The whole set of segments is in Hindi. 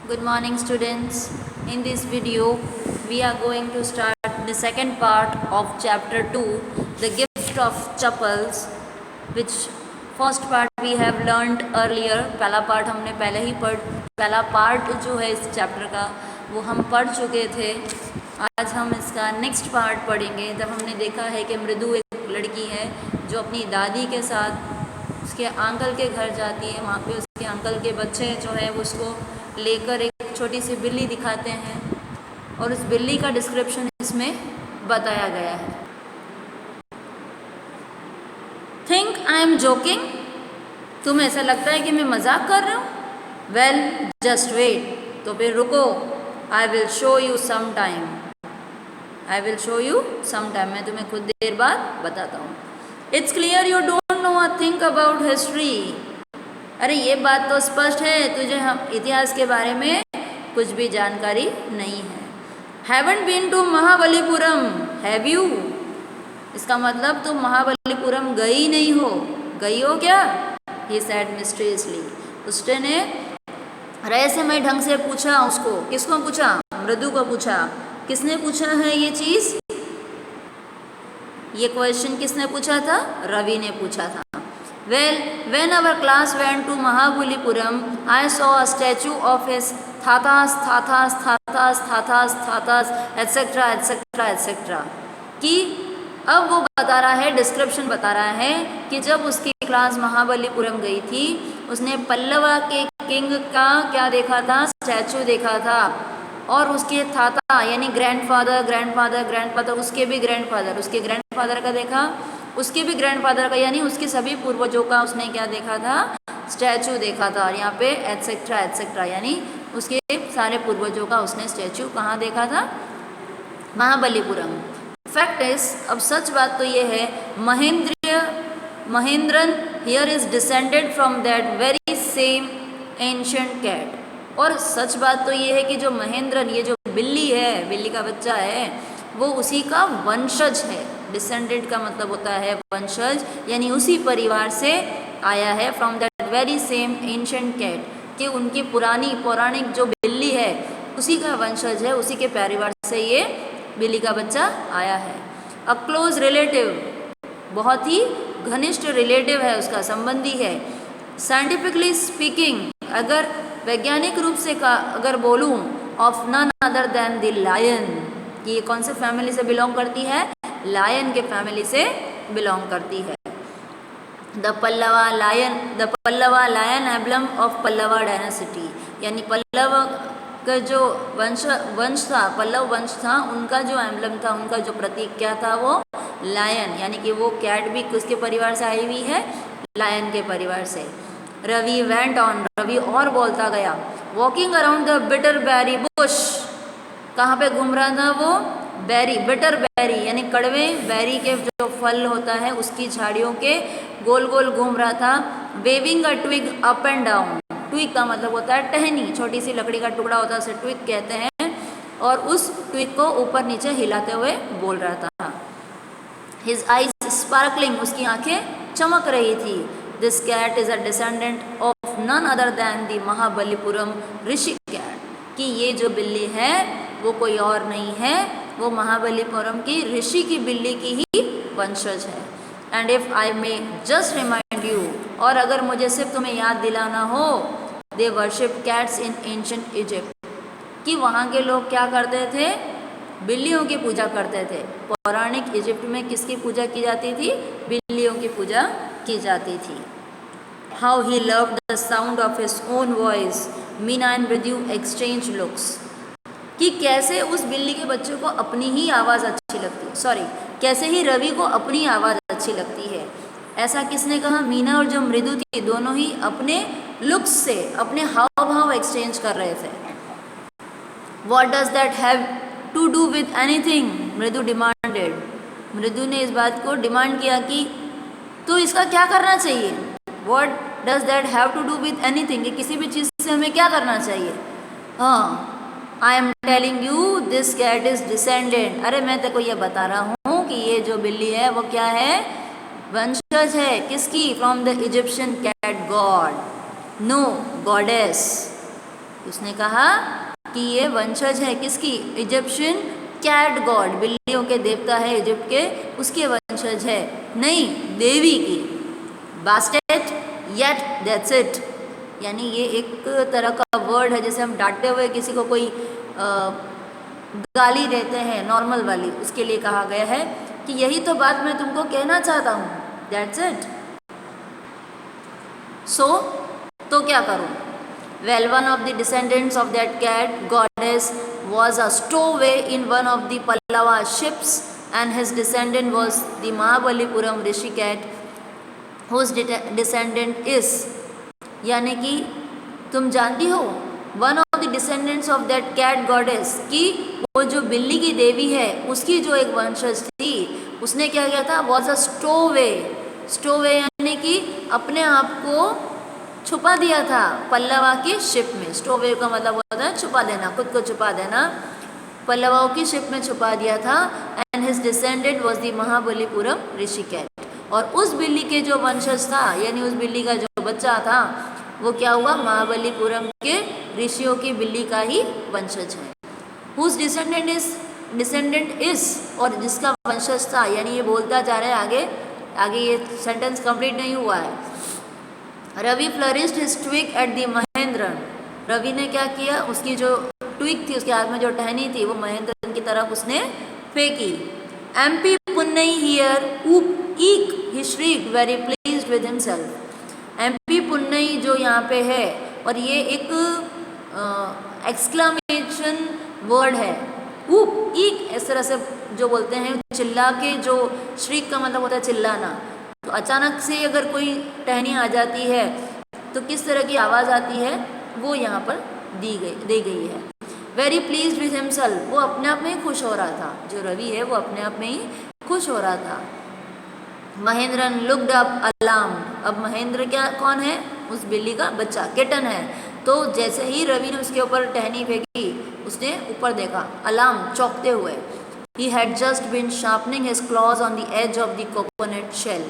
Good morning students. In this video we are going to start the second part of chapter 2, the gift of chappals, which first part we have learned earlier. पहला पार्ट हमने पहला पार्ट जो है इस चैप्टर का वो हम पढ़ चुके थे. आज हम इसका नेक्स्ट पार्ट पढ़ेंगे. जब हमने देखा है कि मृदु एक लड़की है जो अपनी दादी के साथ उसके अंकल के घर जाती है. वहाँ पे उसके अंकल के बच्चे जो है वो उसको लेकर एक छोटी सी बिल्ली दिखाते हैं और उस बिल्ली का डिस्क्रिप्शन इसमें बताया गया है. Think I am joking. तुम्हें ऐसा लगता है कि मैं मजाक कर रहा हूँ? Well just wait. तो फिर रुको. I will show you some time. I will show you some time. मैं तुम्हें कुछ देर बाद बताता हूँ. It's clear you don't know a think about history. अरे ये बात तो स्पष्ट है तुझे हम इतिहास के बारे में कुछ भी जानकारी नहीं है. Haven't been to Mahabalipuram have you. इसका मतलब तुम महाबलीपुरम गई नहीं हो. गई हो क्या? ही सैड मिस्टीरियसली. उसने रहस्यमय ढंग से पूछा उसको. किसको पूछा? मृदु को पूछा. किसने पूछा है ये चीज़? ये क्वेश्चन किसने पूछा था? रवि ने पूछा था. Well, when our class went to Mahabalipuram, I saw a statue of his Thathas, etc., etc., etc. कि अब वो बता रहा है, डिस्क्रिप्शन बता रहा है कि जब उसकी क्लास महाबलीपुरम गई थी उसने पल्लवा के किंग का क्या देखा था? स्टैचू देखा था. और उसके थाता यानी ग्रैंडफादर उसके भी ग्रैंडफादर, उसके ग्रैंडफादर का देखा, उसके भी ग्रैंडफादर का यानी उसके सभी पूर्वजों का उसने क्या देखा था? स्टैचू देखा था. और यहाँ पे एटसेट्रा एटसेट्रा यानी उसके सारे पूर्वजों का उसने स्टैचू कहाँ देखा था? महाबलीपुरम. फैक्ट इज, अब सच बात तो ये है, Mahendran here is descended from that very same ancient cat. और सच बात तो ये है कि जो महेंद्रन, ये जो बिल्ली है, बिल्ली का बच्चा है, वो उसी का वंशज है. डिसेंडेड का मतलब होता है वंशज, यानी उसी परिवार से आया है. From that very same ancient cat, कि उनकी पौराणिक जो बिल्ली है उसी का वंशज है, उसी के परिवार से ये बिल्ली का बच्चा आया है. अ क्लोज रिलेटिव, बहुत ही घनिष्ठ रिलेटिव है, उसका संबंधी है. साइंटिफिकली स्पीकिंग, अगर वैज्ञानिक रूप से अगर बोलूँ, of none other than the lion, कि ये कौन से फैमिली से बिलोंग करती है? लायन के फैमिली से बिलोंग करती है. The Pallava lion emblem of Pallava dynasty, यानी पल्लव का जो वंश था, पल्लव वंश था, उनका जो एम्बलम था, उनका जो प्रतीक क्या था? वो लायन, यानी कि वो कैट भी किसके परिवार से आई हुई है? लायन के परिवार से. रवि वेंट ऑन, रवि और बोलता गया. Walking around the bitter berry bush, कहाँ पे घूम रहा था वो? बेरी, बिटर बेरी यानी कड़वे बेरी के जो फल होता है उसकी झाड़ियों के गोल गोल घूम रहा था. Waving a twig up and down, twig का मतलब होता है टहनी, छोटी सी लकड़ी का टुकड़ा होता है, उसे ट्विग कहते हैं. और उस ट्विग को ऊपर नीचे हिलाते हुए बोल रहा था. हिज आईज स्पार्कलिंग, उसकी आंखें चमक रही थी. This cat is a descendant of none other than the Mahabalipuram Rishi cat, कि ये जो बिल्ली है वो कोई और नहीं है, वो महाबलीपुरम की ऋषि की बिल्ली की ही वंशज है. And if I may just remind you, और अगर मुझे सिर्फ तुम्हें याद दिलाना हो, they worship cats in ancient Egypt, कि वहाँ के लोग क्या करते थे? बिल्लियों की पूजा करते थे. पौराणिक इजिप्ट में किसकी पूजा की जाती थी? बिल्लियों की पूजा की जाती थी. How he loved the sound of his own voice. Meena and मृदु एक्सचेंज लुक्स, कि कैसे उस बिल्ली के बच्चे को अपनी ही आवाज़ अच्छी लगती है. कैसे ही रवि को अपनी आवाज़ अच्छी लगती है. ऐसा किसने कहा? मीना और जो मृदु थी, दोनों ही अपने लुक्स से अपने हाव भाव एक्सचेंज कर रहे थे. What does that have to do with anything? Mridu demanded. Mridu ने इस बात को डिमांड किया कि तो इसका क्या करना चाहिए? What does that have to do with anything, कि किसी भी चीज़ से हमें क्या करना चाहिए? हाँ, I am telling you this cat is descendant. अरे मैं तेको ये बता रहा हूँ कि ये जो बिल्ली है वो क्या है? वंशज है. किसकी? From the Egyptian cat god. No, goddess. उसने कहा कि ये वंशज है किसकी, इजिप्शियन कैट गॉड, बिल्लियों के देवता है इजिप्ट के, उसके वंशज है, नहीं देवी की। बास्टेट येट दैट्स इट, यानी ये एक तरह का वर्ड है, जैसे हम डांटते हुए किसी को कोई गाली देते हैं नॉर्मल वाली, उसके लिए कहा गया है कि यही तो बात मैं तुमको कहना चाहता हूँ, दैट्स इट। सो तो क्या करूँ? Well, one of the descendants of that cat goddess was a stowaway in one of the Pallava ships, and his descendant was the Mahabalipuram rishi cat, whose descendant is, यानी कि तुम जानती हो one of the descendants of that cat goddess, कि वो जो बिल्ली की देवी है उसकी जो एक वंशज थी, उसने क्या किया था, वॉज अ स्टोवे। स्टोवे यानी कि अपने आप को छुपा दिया था पल्लवा की शिप में। स्टोवे का मतलब होता है छुपा देना, खुद को छुपा देना। पल्लवाओं की शिप में छुपा दिया था। And his descendant was the Mahabalipuram Rishi cat, और उस बिल्ली के जो वंशज था, यानी उस बिल्ली का जो बच्चा था, वो क्या हुआ, महाबलीपुरम के ऋषियों की बिल्ली का ही वंशज है। हुज डिसेंडेंट इज, और जिसका वंशज था, यानी ये बोलता जा रहा है आगे ये सेंटेंस कंप्लीट नहीं हुआ है। Ravi flourished his twig at the Mahendran, Ravi ने क्या किया, उसकी जो ट्विग थी, उसके हाथ में जो टहनी थी, वो महेंद्रन की तरफ उसने फेंकी। MP Punnai here oop eek he shrieked very pleased with himself. MP Punnai जो यहाँ पे है, और ये एक एक्सक्लामेशन वर्ड है, ऊप ईक, इस तरह से जो बोलते हैं चिल्ला के, जो श्रीक का मतलब होता है चिल्लाना। तो अचानक से अगर कोई टहनी आ जाती है तो किस तरह की आवाज़ आती है, वो यहाँ पर दी गई है। वेरी प्लीज्ड विथ हिमसेल्फ, वो अपने आप में ही खुश हो रहा था, जो रवि है वो अपने आप में ही खुश हो रहा था। महेंद्रन लुक्ड अप अलार्म्ड, अब महेंद्र क्या कौन है, उस बिल्ली का बच्चा किटन है। तो जैसे ही रवि ने उसके ऊपर टहनी फेंकी, उसने ऊपर देखा, अलार्म, चौंकते हुए। He had just been sharpening his claws on the edge of the coconut shell.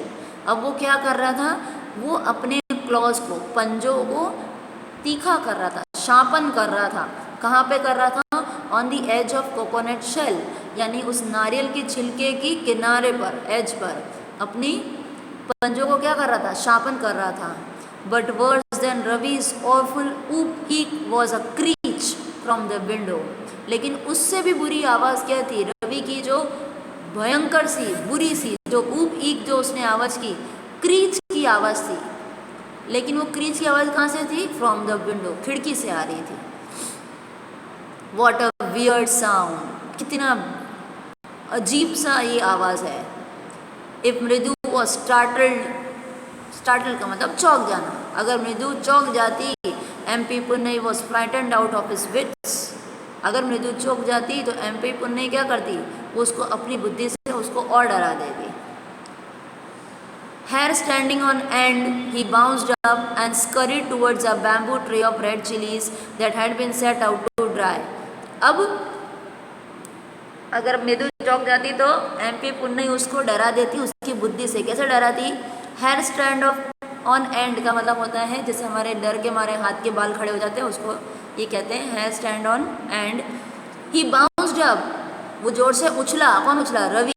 अब वो क्या कर रहा था, वो अपने क्लॉज को, पंजों को तीखा कर रहा था, शार्पन कर रहा था। कहाँ पे कर रहा था, on the edge of coconut shell, यानी उस नारियल के छिलके की किनारे पर, एज पर अपनी पंजों को क्या कर रहा था, शार्पन कर रहा था। But worse than Ravi's awful oop eek was a screech from the window, लेकिन उससे भी बुरी आवाज़ क्या थी, रवि की जो भयंकर सी बुरी सी जो ऊप ईक जो उसने आवाज़ की, क्रीच की आवाज़ थी। लेकिन वो क्रीच की आवाज़ कहाँ से थी, फ्रॉम द विंडो, खिड़की से आ रही थी। वॉट अ वियर्ड साउंड, कितना अजीब सा ये आवाज़ है। इफ मृदु वॉज स्टार्टल्ड का मतलब चौंक जाना, अगर मृदु चौंक जाती, MP Punnai was frightened out of his wits, अगर मृदु चौंक जाती तो एमपी पुन्नई क्या करती, वो उसको अपनी बुद्धि से उसको और डरा देती। Hair standing on end, he bounced up and scurried towards a bamboo tray of red chilies that had been set out to dry. अब अगर मृदु चौंक जाती तो एमपी पुन्नई उसको डरा देती, उसकी बुद्धि से। कैसे डराती, हेयर स्टैंड ऑन एंड का मतलब होता है जैसे हमारे डर के मारे हाथ के बाल खड़े हो जाते हैं, उसको ये कहते हैं hair stand on end. He bounced up, वो जोर से उछला, कौन उछला, रवि।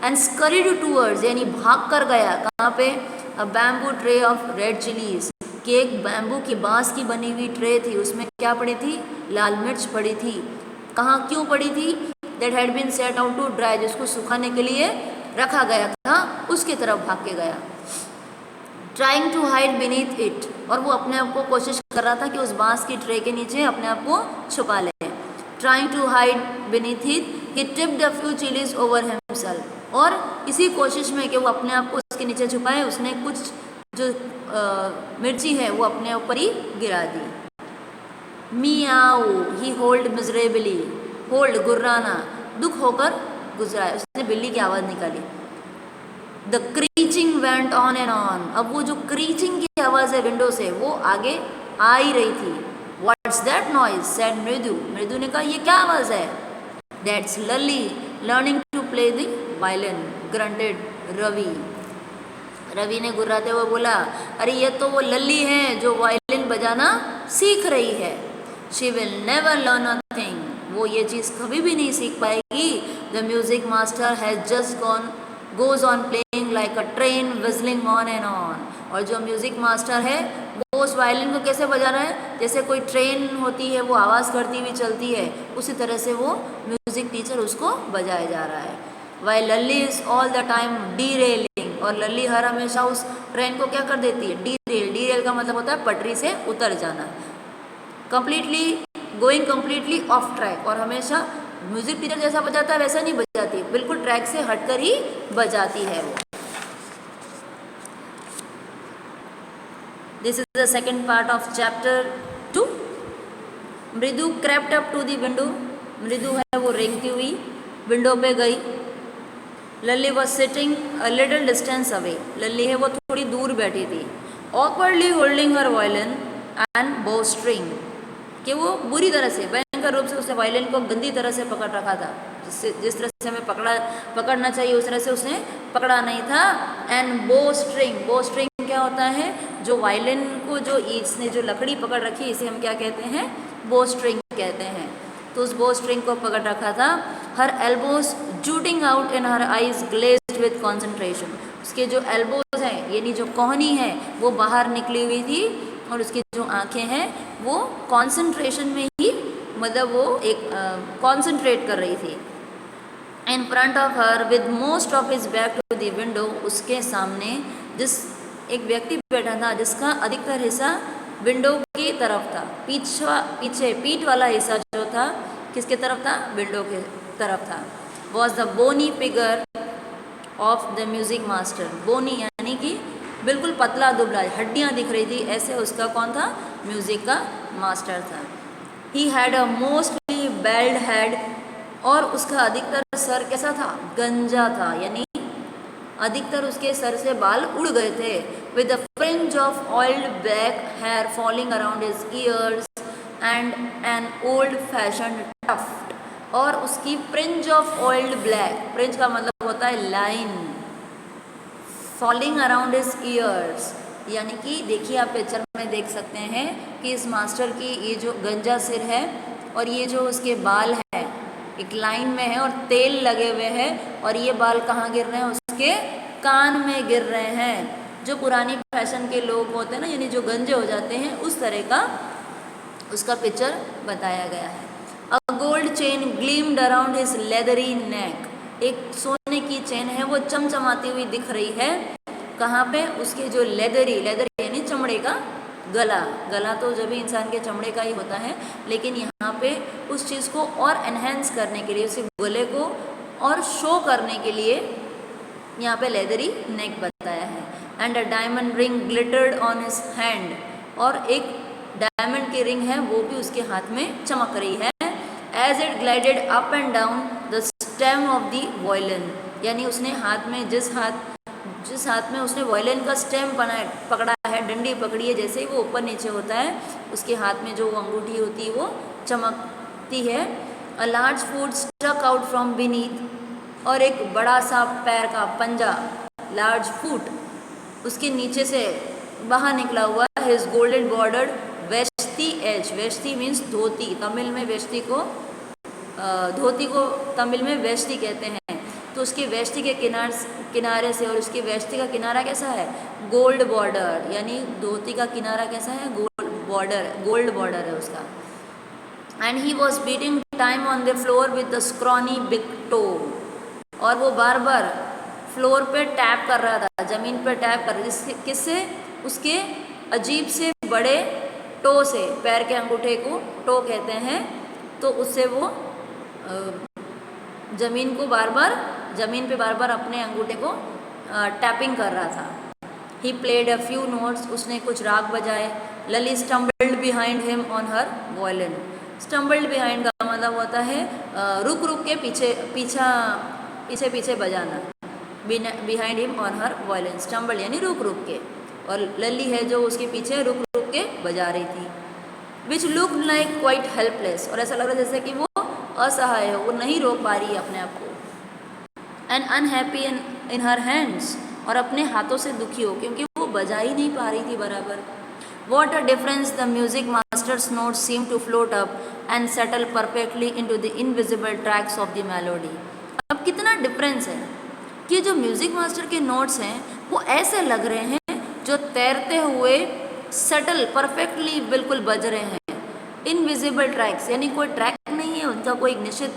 एंड स्करीड टूवर्ड्स, यानी भाग कर गया, कहाँ पे, a bamboo tray of red chillies, कि एक बैम्बू की बांस की बनी हुई ट्रे थी, उसमें क्या पड़ी थी, लाल मिर्च पड़ी थी। कहाँ क्यों पड़ी थी, that had been set out to dry, जिसको सुखाने के लिए रखा गया था, उसकी तरफ भाग के गया। Trying to hide beneath it, और वो अपने आप को कोशिश कर रहा था कि उस बांस की ट्रे के नीचे अपने आप को छुपा ले। Trying to hide beneath it, he tipped a few chillies over himself, और इसी कोशिश में कि वो अपने आप को उसके नीचे छुपाए, उसने कुछ जो मिर्ची है वो अपने ऊपर ही गिरा दी। Miaow, he howled miserably, howled गुर्राना, दुख होकर गुजराया, उसने बिल्ली की आवाज़ निकाली। The screeching went on and on, अब वो जो क्रीचिंग की आवाज़ है विंडो से वो आगे आ ही रही थी। व्हाट्स दैट नॉइज, सेड मृदु, मृदु ने कहा ये क्या आवाज़ है। That's Lalli learning to play the violin, grunted Ravi, Ravi ने गुर्राते हुए बोला, अरे ये तो वो लल्ली है जो वायलिन बजाना सीख रही है। She will never learn a thing, वो ये चीज़ कभी भी नहीं सीख पाएगी। The music master has just goes on playing like a train विजलिंग on and on. और जो म्यूजिक मास्टर है वो उस वायलिन को कैसे बजा रहा है, जैसे कोई ट्रेन होती है वो आवाज़ करती हुई चलती है, उसी तरह से वो म्यूजिक टीचर उसको बजाया जा रहा है। Why Lalli is all the time derailing, और लल्ली हर हमेशा उस ट्रेन को क्या कर देती है, डी रेल। डी रेल का मतलब होता है पटरी से उतर जाना, completely going completely off track. और हमेशा म्यूजिक टीचर जैसा बजाता है वैसा नहीं बजाती, बिल्कुल ट्रैक से हटकर ही बजाती है वो। This is the second part of chapter 2। Mridu crept up to the window, Mridu है वो रेंगती हुई विंडो पे गई। Lalli was sitting a little distance away, Lalli है वो थोड़ी दूर बैठी थी। Awkwardly holding her violin and bow string, कि वो बुरी तरह से, भयंकर रूप से उसने वायलिन को गंदी तरह से पकड़ रखा था, जिस तरह से हमें पकड़ना चाहिए उस तरह से उसने पकड़ा नहीं था। एंड बो स्ट्रिंग, बो स्ट्रिंग क्या होता है, जो वायलिन को जो इसने जो लकड़ी पकड़ रखी इसे हम क्या कहते हैं, बो स्ट्रिंग कहते हैं। तो उस बो स्ट्रिंग को पकड़ रखा था। Her elbows jutting out in her eyes glazed with concentration, उसके जो एल्बोज हैं यानी जो कोहनी है वो बाहर निकली हुई थी, और उसकी जो आंखें हैं वो कॉन्सेंट्रेशन में ही, मतलब वो एक कॉन्सेंट्रेट कर रही थी। In front of her with most of his back to the window, उसके सामने जिस एक व्यक्ति बैठा था जिसका अधिकतर हिस्सा विंडो की तरफ था, पीछे पीठ वाला हिस्सा जो था किसके तरफ था, विंडो के तरफ था। Was the bony figure of the music master, bony यानी कि बिल्कुल पतला दुबला, हड्डियाँ दिख रही थी, ऐसे उसका कौन था, म्यूजिक का मास्टर था। He had a mostly bald head, और उसका अधिकतर सर कैसा था, गंजा था, यानी अधिकतर उसके सर से बाल उड़ गए थे। With the fringe of oiled black hair falling around his ears and an old fashion tuft, और उसकी fringe of oiled black, fringe का मतलब होता है line, falling around his ears, यानी कि देखिए आप पिक्चर में देख सकते हैं कि इस मास्टर की ये जो गंजा सिर है और ये जो उसके बाल है एक लाइन में है और तेल लगे हुए हैं, और ये बाल कहाँ गिर रहे हैं, उसके कान में गिर रहे हैं। जो पुरानी फैशन के लोग होते हैं ना, यानी जो गंजे हो जाते हैं, उस तरह का उसका पिक्चर बताया गया है। A gold chain gleamed around his leathery neck, एक सोने की चेन है वो चमचमाती हुई दिख रही है, कहाँ पे, उसके जो लेदरी यानी चमड़े का गला, गला तो जब भी इंसान के चमड़े का ही होता है, लेकिन यहाँ पे उस चीज़ को और एनहेंस करने के लिए, उस गले को और शो करने के लिए यहाँ पे लेदरी नेक बताया है। And a diamond ring glittered on his hand, और एक डायमंड की रिंग है वो भी उसके हाथ में चमक रही है। As it glided up and down the stem of the violin, यानी उसने हाथ में जिस हाथ में उसने वायलिन का स्टेम पकड़ा है, डंडी पकड़ी है, जैसे ही वो ऊपर नीचे होता है उसके हाथ में जो अंगूठी होती है वो चमकती है। A large foot stuck out from beneath, और एक बड़ा सा पैर का पंजा, लार्ज फुट, उसके नीचे से बाहर निकला हुआ है। His golden bordered veshti edge, veshti means dhoti, Tamil में वेस्टी को धोती को तमिल में वेस्टी कहते हैं। तो उसकी वेस्टी के किनारे से, और उसकी वेस्टी का किनारा कैसा है, गोल्ड बॉर्डर, यानी धोती का किनारा कैसा है, गोल्ड बॉर्डर है उसका। And he was beating time on the floor with the scrawny big toe, और वो बार बार फ्लोर पे टैप कर रहा था, ज़मीन पे टैप कर रहा था, किससे, उसके अजीब से बड़े टो से, पैर के अंगूठे को टो कहते हैं, तो उससे वो ज़मीन पे बार बार अपने अंगूठे को टैपिंग कर रहा था। He played a few notes, उसने कुछ राग बजाए। Lalli stumbled behind him on her violin, stumbled behind का मतलब होता है रुक रुक के पीछे बजाना। Behind him on her violin, stumbled यानी रुक रुक के, और लली है जो उसके पीछे रुक रुक के बजा रही थी। Which look like quite helpless, और ऐसा लग रहा है जैसे कि वो असहाय हो, वो नहीं रोक पा रही है अपने आप को। And unhappy in her hands, और अपने हाथों से दुखी हो क्योंकि वो बजा ही नहीं पा रही थी बराबर। What a difference the music master master's notes seem to float up and settle perfectly into the invisible tracks of the melody. अब कितना डिफरेंस है कि जो म्यूज़िक मास्टर के नोट्स हैं वो ऐसे लग रहे हैं जो तैरते हुए सेटल परफेक्टली बिल्कुल बज रहे हैं। इनविजिबल ट्रैक्स यानी कोई ट्रैक नहीं है, उनका कोई निश्चित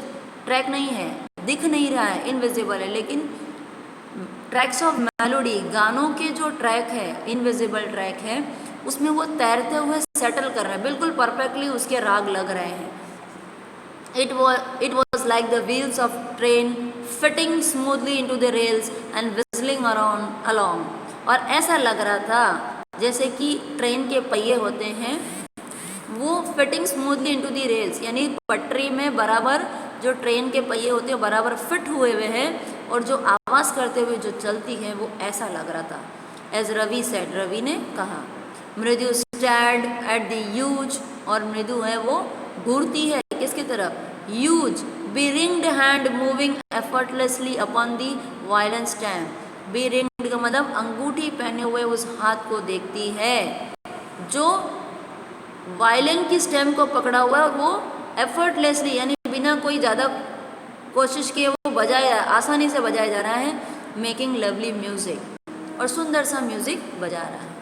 ट्रैक नहीं है, दिख नहीं रहा है, इनविजिबल है, लेकिन ट्रैक्स ऑफ मेलोडी, गानों के जो ट्रैक है, इनविजिबल ट्रैक है, उसमें वो तैरते हुए सेटल कर रहे हैं, बिल्कुल परफेक्टली उसके राग लग रहे हैं। It was like the wheels of train fitting smoothly into the rails and whistling around along. और ऐसा लग रहा था जैसे कि ट्रेन के पहिए होते हैं वो fitting smoothly into the rails, यानी पटरी में बराबर जो ट्रेन के पहिए होते हैं बराबर फिट हुए हुए हैं और जो आवाज़ करते हुए जो चलती है वो ऐसा लग रहा था। एज रवि सेड, रवि ने कहा। मृदु स्टैड एट द ह्यूज, और मृदु है वो घूरती है किसकी तरफ, huge beringed hand moving effortlessly upon the violin stem. Beringed का मतलब अंगूठी पहने हुए उस हाथ को देखती है जो वायलिन की स्टेम को पकड़ा हुआ है, वो एफर्टलेसली यानी बिना कोई ज़्यादा कोशिश किए वो बजाया, आसानी से बजाया जा रहा है। मेकिंग लवली म्यूज़िक, और सुंदर सा म्यूज़िक बजा रहा है।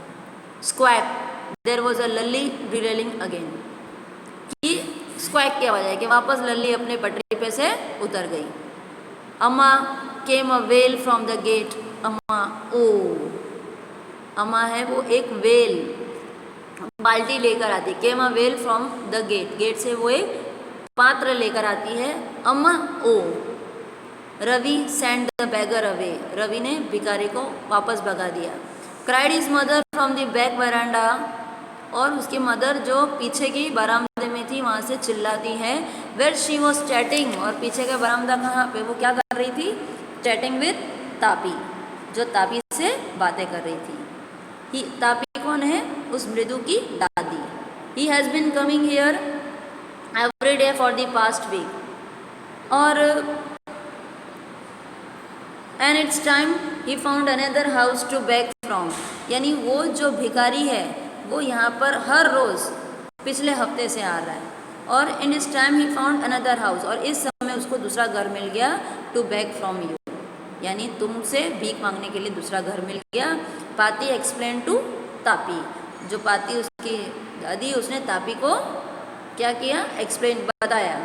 Squawk, there was a Lalli derailing again, कि स्क्वैक की आवाज़ है कि वापस लल्ली अपने पटरी पे से उतर गई। Amma came a wail from the gate, Amma ओ, अम्मा है वो एक वेल बाल्टी लेकर आती, came a wail from the gate, gate से वो एक पात्र लेकर आती है, अम्मा ओ। Ravi send the beggar away, Ravi ने भिखारी को वापस भगा दिया। Cried his mother from the back veranda, और उसकी मदर जो पीछे की बरामदे में थी वहाँ से चिल्लाती है। वेयर शी वॉज चैटिंग, और पीछे का बरामदा कहाँ पे, वो क्या कर रही थी, चैटिंग विद तापी, जो तापी से बातें कर रही थी। ही, तापी कौन है, उस मृदु की दादी। He has been coming here every day for the past week, और and it's time he found another house to beg from, यानी वो जो भिखारी है वो यहाँ पर हर रोज़ पिछले हफ्ते से आ रहा है। और इन इस time he found another house, और इस समय उसको दूसरा घर मिल गया, टू बैक फ्रॉम यू, यानी तुमसे भीख मांगने के लिए दूसरा घर मिल गया। पाती एक्सप्लेन टू तापी, जो पाती उसकी दादी, उसने तापी को क्या किया, एक्सप्लेन बताया।